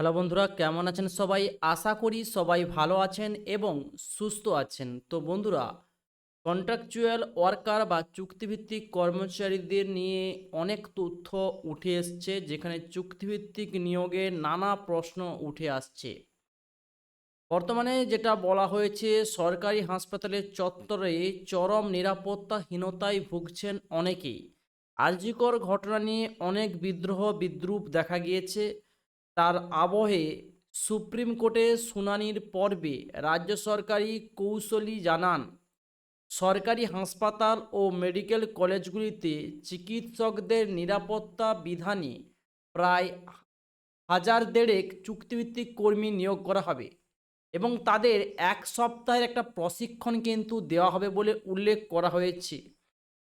Hello বন্ধুরা, কেমন আছেন সবাই? আশা করি সবাই ভালো আছেন এবং সুস্থ আছেন। তো বন্ধুরা, কন্ট্রাকচুয়াল ওয়ার্কার বা চুক্তিভিত্তিক কর্মচারীদের নিয়ে অনেক তথ্য উঠে এসছে, যেখানে চুক্তিভিত্তিক নিয়োগে নানা প্রশ্ন উঠে আসছে। বর্তমানে যেটা বলা হয়েছে, সরকারি হাসপাতালের চত্বরে চরম নিরাপত্তাহীনতায় ভুগছেন অনেকেই। আরজিকর ঘটনা নিয়ে অনেক বিদ্রোহ বিদ্রূপ দেখা গিয়েছে। তার আবহে সুপ্রিম কোর্টে শুনানির পর্বে রাজ্য সরকারি কৌঁসুলি জানান, সরকারি হাসপাতাল ও মেডিকেল কলেজগুলিতে চিকিৎসকদের নিরাপত্তা বিধানে প্রায় হাজার দেড়েক চুক্তিভিত্তিক কর্মী নিয়োগ করা হবে এবং তাদের 1 সপ্তাহের একটা প্রশিক্ষণ কিন্তু দেওয়া হবে বলে উল্লেখ করা হয়েছে।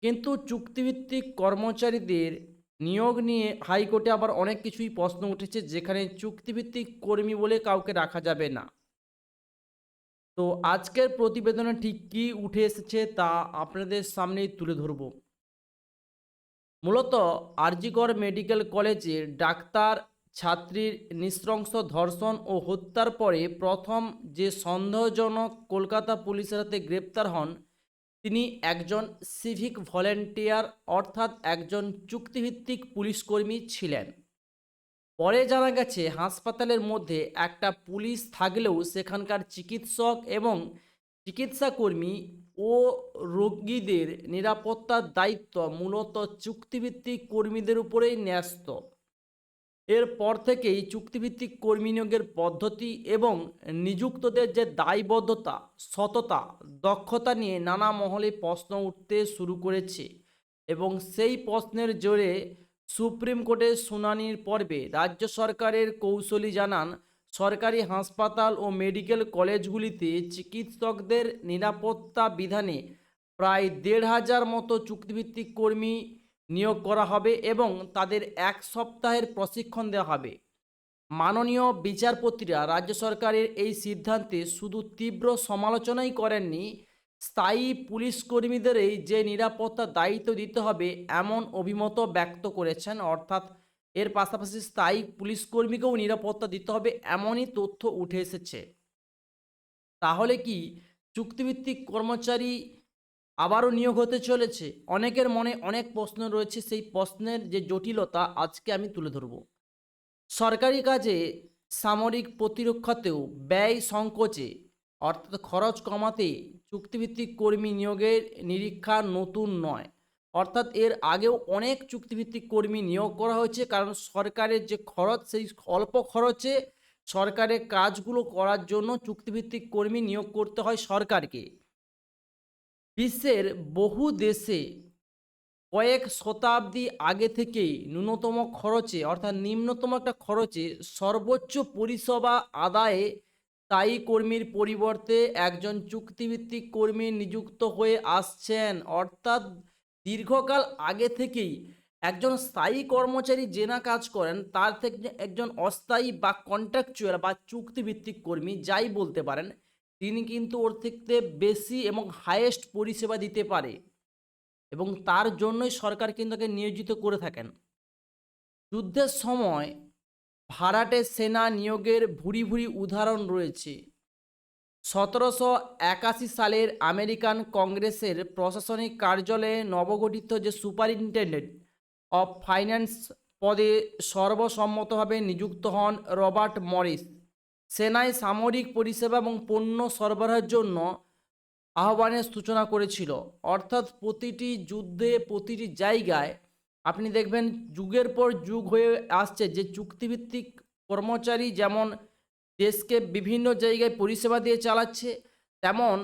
কিন্তু চুক্তিভিত্তিক কর্মচারীদের নিয়োগ নিয়ে হাইকোর্টে আবার অনেক কিছুই প্রশ্ন উঠেছে, যেখানে চুক্তিভিত্তিক কর্মী বলে কাউকে রাখা যাবে না। তো আজকের প্রতিবেদনে ঠিক কী উঠে এসেছে তা আপনাদের সামনেই তুলে ধরব। মূলত আরজিকর মেডিকেল কলেজের ডাক্তার ছাত্রীর নৃশংস ধর্ষণ ও হত্যার পরে প্রথম যে সন্দেহজনক কলকাতা পুলিশের হাতে গ্রেপ্তার হন, তিনি একজন সিভিক ভলেন্টিয়ার অর্থাৎ একজন চুক্তিভিত্তিক পুলিশকর্মী ছিলেন। পরে জানা গেছে, হাসপাতালের মধ্যে একটা পুলিশ থাকলেও সেখানকার চিকিৎসক এবং চিকিৎসাকর্মী ও রোগীদের নিরাপত্তার দায়িত্ব মূলত চুক্তিভিত্তিক কর্মীদের উপরেই ন্যস্ত। এরপর থেকেই চুক্তিভিত্তিক কর্মী নিয়োগের পদ্ধতি এবং নিযুক্তদের যে দায়বদ্ধতা, সততা, দক্ষতা নিয়ে নানা মহলে প্রশ্ন উঠতে শুরু করেছে এবং সেই প্রশ্নের জোরে সুপ্রিম কোর্টের শুনানির পর্বে রাজ্য সরকারের কৌঁসুলি জানান, সরকারি হাসপাতাল ও মেডিকেল কলেজগুলিতে চিকিৎসকদের নিরাপত্তা বিধানে প্রায় ১,৫০০ মতো চুক্তিভিত্তিক কর্মী নিয়োগ করা হবে এবং তাদের 1 সপ্তাহের প্রশিক্ষণ দেওয়া হবে। মাননীয় বিচারপতিরা রাজ্য সরকারের এই সিদ্ধান্তে শুধু তীব্র সমালোচনাই করেননি, স্থায়ী পুলিশ কর্মীদেরই যে নিরাপত্তার দায়িত্ব দিতে হবে এমন অভিমতও ব্যক্ত করেছেন। অর্থাৎ এর পাশাপাশি স্থায়ী পুলিশ কর্মীকেও নিরাপত্তা দিতে হবে, এমনই তথ্য উঠে এসেছে। তাহলে কি চুক্তিভিত্তিক কর্মচারী আবারও নিয়োগ হতে চলেছে? অনেকের মনে অনেক প্রশ্ন রয়েছে, সেই প্রশ্নের যে জটিলতা আজকে আমি তুলে ধরব। সরকারি কাজে সামরিক প্রতিরক্ষাতেও ব্যয় সংকোচে অর্থাৎ খরচ কমাতে চুক্তিভিত্তিক কর্মী নিয়োগের নিরীক্ষা নতুন নয়। অর্থাৎ এর আগেও অনেক চুক্তিভিত্তিক কর্মী নিয়োগ করা হয়েছে, কারণ সরকারের যে খরচ, সেই অল্প খরচে সরকারের কাজগুলো করার জন্য চুক্তিভিত্তিক কর্মী নিয়োগ করতে হয় সরকারকে। বিশ্বের বহু দেশে কয়েক শতাব্দী আগে থেকেই ন্যূনতম খরচে অর্থাৎ নিম্নতম একটা খরচে সর্বোচ্চ পরিষেবা আদায়ে স্থায়ী কর্মীর পরিবর্তে একজন চুক্তিভিত্তিক কর্মী নিযুক্ত হয়ে আসছেন। অর্থাৎ দীর্ঘকাল আগে থেকেই একজন স্থায়ী কর্মচারী যে না কাজ করেন, তার থেকে একজন অস্থায়ী বা কন্ট্রাকচুয়াল বা চুক্তিভিত্তিক কর্মী যাই বলতে পারেন, তিনি কিন্তু ওর থেকে বেশি এবং হাইয়েস্ট পরিষেবা দিতে পারে এবং তার জন্যই সরকার কিন্তু তাকে নিয়োজিত করে থাকেন। যুদ্ধের সময় ভাড়াটে সেনা নিয়োগের ভুরি ভুরি উদাহরণ রয়েছে। ১৭৮১ সালের আমেরিকান কংগ্রেসের প্রশাসনিক কার্যালয়ে নবগঠিত যে সুপারিনটেনডেন্ট অফ ফাইন্যান্স পদে সর্বসম্মতভাবে নিযুক্ত হন রবার্ট মরিস। সেনায় সামরিক পরিষেবা এবং পণ্য সরবরাহের জন্য আহ্বানের সূচনা করেছিল। অর্থাৎ প্রতিটি যুদ্ধে, প্রতিটি জায়গায় আপনি দেখবেন যুগের পর যুগ হয়ে আসছে যে চুক্তিভিত্তিক কর্মচারী যেমন দেশকে বিভিন্ন জায়গায় পরিষেবা দিয়ে চালাচ্ছে, তেমন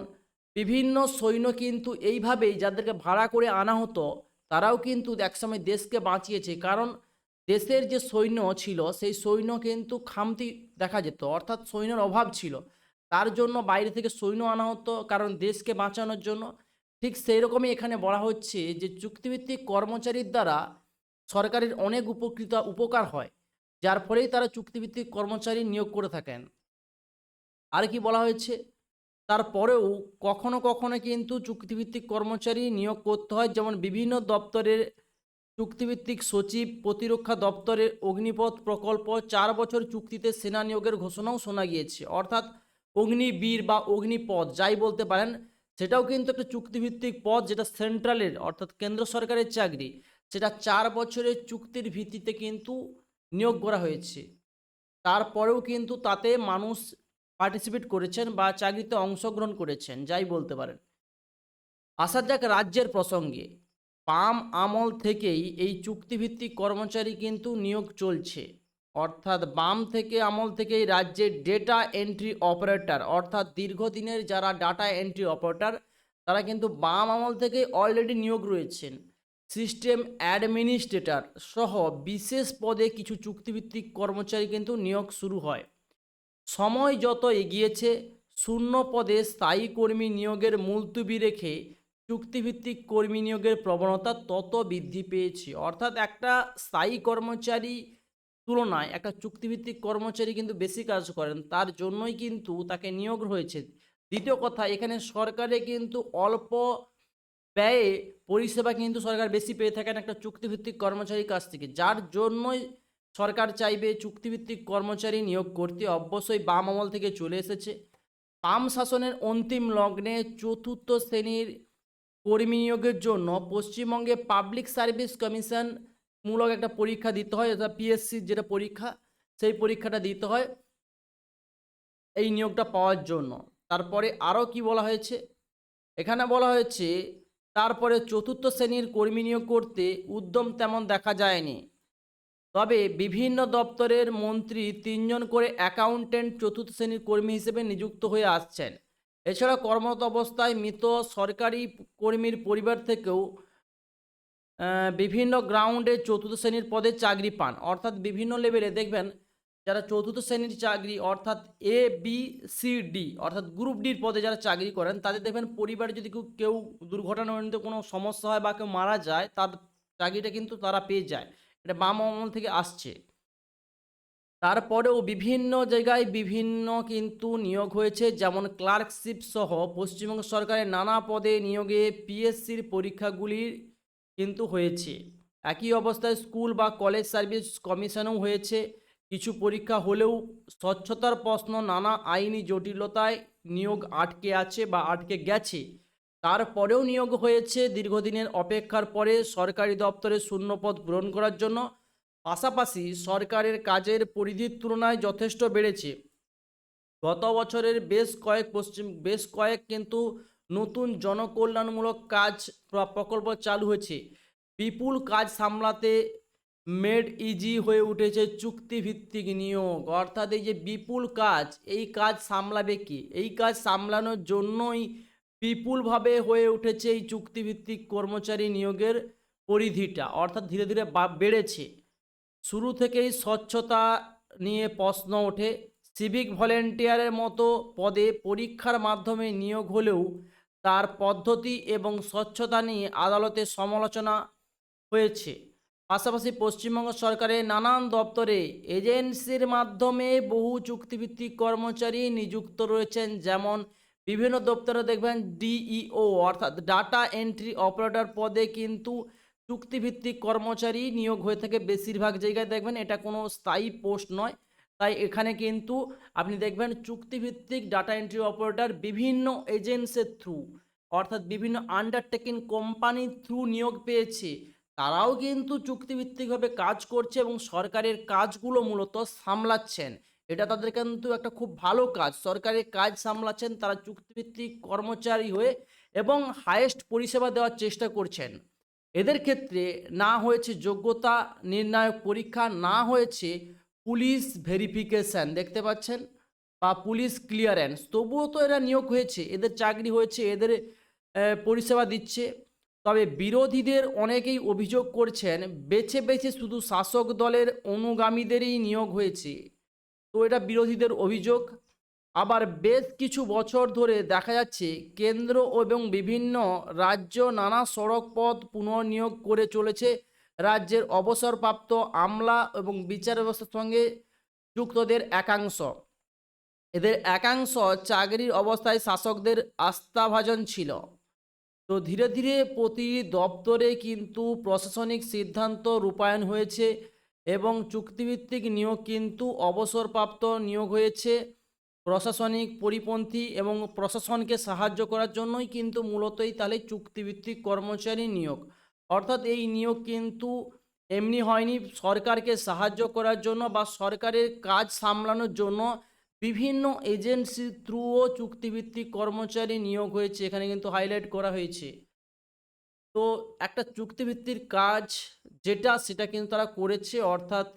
বিভিন্ন সৈন্য কিন্তু এইভাবেই যাদেরকে ভাড়া করে আনা হতো, তারাও কিন্তু একসময় দেশকে বাঁচিয়েছে। কারণ দেশের যে সৈন্য ছিল, সেই সৈন্য কিন্তু খামতি দেখা যেত, অর্থাৎ সৈন্যের অভাব ছিল। তার জন্য বাইরে থেকে সৈন্য আনা হতো, কারণ দেশকে বাঁচানোর জন্য। ঠিক সেই রকমই এখানে বলা হচ্ছে যে চুক্তিভিত্তিক কর্মচারীর দ্বারা সরকারের অনেক উপকার হয়, যার ফলেই তারা চুক্তিভিত্তিক কর্মচারী নিয়োগ করে থাকেন। আর কি বলা হয়েছে, তারপরেও কখনো কখনো কিন্তু চুক্তিভিত্তিক কর্মচারী নিয়োগ করতে হয়, যেমন বিভিন্ন দপ্তরের চুক্তিভিত্তিক সচিব, প্রতিরক্ষা দপ্তরের অগ্নিপথ প্রকল্প 4 বছর চুক্তিতে সেনা নিয়োগের ঘোষণাও শোনা গিয়েছে। অর্থাৎ অগ্নিবীর বা অগ্নিপথ যাই বলতে পারেন, সেটাও কিন্তু একটা চুক্তিভিত্তিক পদ, যেটা সেন্ট্রালের অর্থাৎ কেন্দ্র সরকারের চাকরি, সেটা 4 বছরের চুক্তির ভিত্তিতে কিন্তু নিয়োগ করা হয়েছে। তারপরেও কিন্তু তাতে মানুষ পার্টিসিপেট করেছেন বা চাকরিতে অংশগ্রহণ করেছেন যাই বলতে পারেন। আসা যাক রাজ্যের প্রসঙ্গে। বাম আমল থেকেই এই চুক্তিভিত্তিক কর্মচারী কিন্তু নিয়োগ চলছে। অর্থাৎ বাম থেকে আমল থেকেই রাজ্যের ডেটা এন্ট্রি অপারেটর, অর্থাৎ দীর্ঘদিনের যারা ডাটা এন্ট্রি অপারেটর, তারা কিন্তু বাম আমল থেকে অলরেডি নিয়োগ রয়েছেন। সিস্টেম অ্যাডমিনিস্ট্রেটর সহ বিশেষ পদে কিছু চুক্তিভিত্তিক কর্মচারী কিন্তু নিয়োগ শুরু হয়। সময় যত এগিয়েছে, শূন্য পদে স্থায়ী কর্মী নিয়োগের মুলতুবি রেখে চুক্তিভিত্তিক কর্মী নিয়োগের প্রবণতা তত বৃদ্ধি পেয়েছে। অর্থাৎ একটা স্থায়ী কর্মচারী তুলনায় একটা চুক্তিভিত্তিক কর্মচারী কিন্তু বেশি কাজ করেন, তার জন্যই কিন্তু তাকে নিয়োগ হয়েছে। দ্বিতীয় কথা, এখানে সরকারে কিন্তু অল্প ব্যয়ে পরিষেবা কিন্তু সরকার বেশি পেয়ে থাকেন একটা চুক্তিভিত্তিক কর্মচারীর কাছ থেকে, যার জন্যই সরকার চাইবে চুক্তিভিত্তিক কর্মচারী নিয়োগ করতে। অবশ্যই বাম আমল থেকে চলে এসেছে। বাম শাসনের অন্তিম লগ্নে চতুর্থ শ্রেণীর কর্মী নিয়োগের জন্য পশ্চিমবঙ্গে পাবলিক সার্ভিস কমিশন মূলক একটা পরীক্ষা দিতে হয়, অর্থাৎ পিএসসির যেটা পরীক্ষা, সেই পরীক্ষাটা দিতে হয় এই নিয়োগটা পাওয়ার জন্য। তারপরে আরও কি বলা হয়েছে, এখানে বলা হয়েছে তারপরে চতুর্থ শ্রেণীর কর্মী নিয়োগ করতে উদ্যম তেমন দেখা যায়নি। তবে বিভিন্ন দপ্তরের মন্ত্রী 3 জন করে অ্যাকাউন্টেন্ট চতুর্থ শ্রেণীর কর্মী হিসেবে নিযুক্ত হয়ে আসছেন। এছাড়া কর্মরত অবস্থায় মৃত সরকারি কর্মীর পরিবার থেকেও বিভিন্ন গ্রাউন্ডে চতুর্থ শ্রেণীর পদে চাকরি পান। অর্থাৎ বিভিন্ন লেভেলে দেখবেন যারা চতুর্থ শ্রেণীর চাকরি অর্থাৎ এ বি সি ডি অর্থাৎ গ্রুপ ডির পদে যারা চাকরি করেন, তাদের দেখবেন পরিবারে যদি কেউ দুর্ঘটনাজনিত কোনো সমস্যা হয় বা কেউ মারা যায়, তার চাকরিটা কিন্তু তারা পেয়ে যায়। এটা বাম আমল থেকে আসছে। তারপরেও বিভিন্ন জায়গায় বিভিন্ন কিন্তু নিয়োগ হয়েছে, যেমন ক্লার্কশিপ সহ পশ্চিমবঙ্গ সরকারের নানা পদে নিয়োগে পিএসসির পরীক্ষাগুলি কিন্তু হয়েছে। একই অবস্থায় স্কুল বা কলেজ সার্ভিস কমিশনেও হয়েছে। কিছু পরীক্ষা হলেও স্বচ্ছতার প্রশ্ন, নানা আইনি জটিলতায় নিয়োগ আটকে আছে বা আটকে গেছে। তারপরেও নিয়োগ হয়েছে দীর্ঘদিনের অপেক্ষার পরে সরকারি দপ্তরে শূন্যপদ পূরণ করার জন্য। পাশাপাশি সরকারের কাজের পরিধির তুলনায় যথেষ্ট বেড়েছে। গত বছরের বেশ কয়েক কিন্তু নতুন জনকল্যাণমূলক কাজ প্রকল্প চালু হয়েছে। বিপুল কাজ সামলাতে মেড ইজি হয়ে উঠেছে চুক্তিভিত্তিক নিয়োগ। অর্থাৎ এই যে বিপুল কাজ, এই কাজ সামলাবে কি? এই কাজ সামলানোর জন্যই বিপুলভাবে হয়ে উঠেছে এই চুক্তিভিত্তিক কর্মচারী নিয়োগের পরিধিটা, অর্থাৎ ধীরে ধীরে বেড়েছে। শুরু থেকেই স্বচ্ছতা নিয়ে প্রশ্ন ওঠে। সিভিক ভলেন্টিয়ারের মতো পদে পরীক্ষার মাধ্যমে নিয়োগ হলেও তার পদ্ধতি এবং স্বচ্ছতা নিয়ে আদালতে সমালোচনা হয়েছে। পাশাপাশি পশ্চিমবঙ্গ সরকারের নানান দপ্তরে এজেন্সির মাধ্যমে বহু চুক্তিভিত্তিক কর্মচারী নিযুক্ত রয়েছেন। যেমন বিভিন্ন দপ্তরে দেখবেন ডিইও অর্থাৎ ডাটা এন্ট্রি অপারেটর পদে কিন্তু চুক্তিভিত্তিক কর্মচারী নিয়োগ হয়ে থাকে। বেশিরভাগ জায়গায় দেখবেন এটা কোনো স্থায়ী পোস্ট নয়, তাই এখানে কিন্তু আপনি দেখবেন চুক্তিভিত্তিক ডাটা এন্ট্রি অপারেটর বিভিন্ন এজেন্সির থ্রু অর্থাৎ বিভিন্ন আন্ডারটেকিং কোম্পানির থ্রু নিয়োগ পেয়েছে। তারাও কিন্তু চুক্তিভিত্তিকভাবে কাজ করছে এবং সরকারের কাজগুলো মূলত সামলাচ্ছেন। এটা তাদের কিন্তু একটা খুব ভালো কাজ, সরকারের কাজ সামলাচ্ছেন তারা চুক্তিভিত্তিক কর্মচারী হয়ে এবং হায়েস্ট পরিষেবা দেওয়ার চেষ্টা করছেন। এদের ক্ষেত্রে না হয়েছে যোগ্যতা নির্ণায়ক পরীক্ষা, না হয়েছে পুলিশ ভেরিফিকেশান, দেখতে পাচ্ছেন, বা পুলিশ ক্লিয়ারেন্স, তবুও তো এরা নিয়োগ হয়েছে, এদের চাকরি হয়েছে, এদের পরিষেবা দিচ্ছে। তবে বিরোধীদের অনেকেই অভিযোগ করছেন বেছে বেছে শুধু শাসক দলের অনুগামীদেরই নিয়োগ হয়েছে। তো এটা বিরোধীদের অভিযোগ। আবার বেশ কিছু বছর ধরে দেখা যাচ্ছে কেন্দ্র এবং বিভিন্ন রাজ্য নানা সড়ক পথ পুনর্নিয়োগ করে চলেছে রাজ্যের অবসরপ্রাপ্ত আমলা এবং বিচার ব্যবস্থার সঙ্গে যুক্তদের একাংশ। এদের একাংশ চাকরির অবস্থায় শাসকদের আস্থাভাজন ছিল। তো ধীরে ধীরে প্রতি দপ্তরে কিন্তু প্রশাসনিক সিদ্ধান্ত রূপায়ণ হয়েছে এবং চুক্তিভিত্তিক নিয়োগ কিন্তু অবসরপ্রাপ্ত নিয়োগ হয়েছে। প্রশাসনিক পরিপন্থী এবং প্রশাসনকে সাহায্য করার জন্যই কিন্তু মূলতই তাহলে চুক্তিভিত্তিক কর্মচারী নিয়োগ। অর্থাৎ এই নিয়োগ কিন্তু এমনি হয়নি, সরকারকে সাহায্য করার জন্য বা সরকারের কাজ সামলানোর জন্য বিভিন্ন এজেন্সির থ্রুও চুক্তিভিত্তিক কর্মচারী নিয়োগ হয়েছে, এখানে কিন্তু হাইলাইট করা হয়েছে। তো একটা চুক্তিভিত্তির কাজ যেটা সেটা কিন্তু তারা করেছে, অর্থাৎ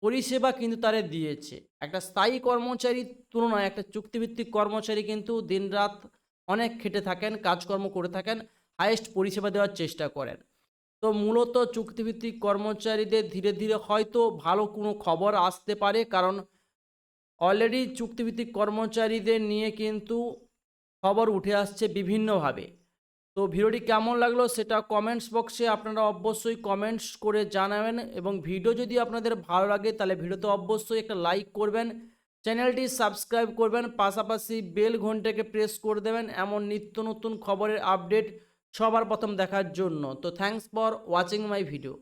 পরিষেবা কিন্তু তারা দিয়েছে। একটা স্থায়ী কর্মচারীর তুলনায় একটা চুক্তিভিত্তিক কর্মচারী কিন্তু দিনরাত অনেক খেটে থাকেন, কাজকর্ম করে থাকেন, হাইয়েস্ট পরিষেবা দেওয়ার চেষ্টা করেন। তো মূলত চুক্তিভিত্তিক কর্মচারীদের ধীরে ধীরে হয়তো ভালো কোনো খবর আসতে পারে, কারণ অলরেডি চুক্তিভিত্তিক কর্মচারীদের নিয়ে কিন্তু খবর উঠে আসছে বিভিন্নভাবে। তো ভিডিওটি কেমন লাগলো সেটা কমেন্টস বক্সে আপনারা অবশ্যই কমেন্টস করে জানাবেন, এবং ভিডিও যদি আপনাদের ভালো লাগে তাহলে ভিডিওতে অবশ্যই একটা লাইক করবেন, চ্যানেলটি সাবস্ক্রাইব করবেন, পাশাপাশি বেল ঘন্টাকে প্রেস করে দেবেন এমন নিত্য নতুন খবরের আপডেট সবার প্রথম দেখার জন্য। তো thanks for watching my video.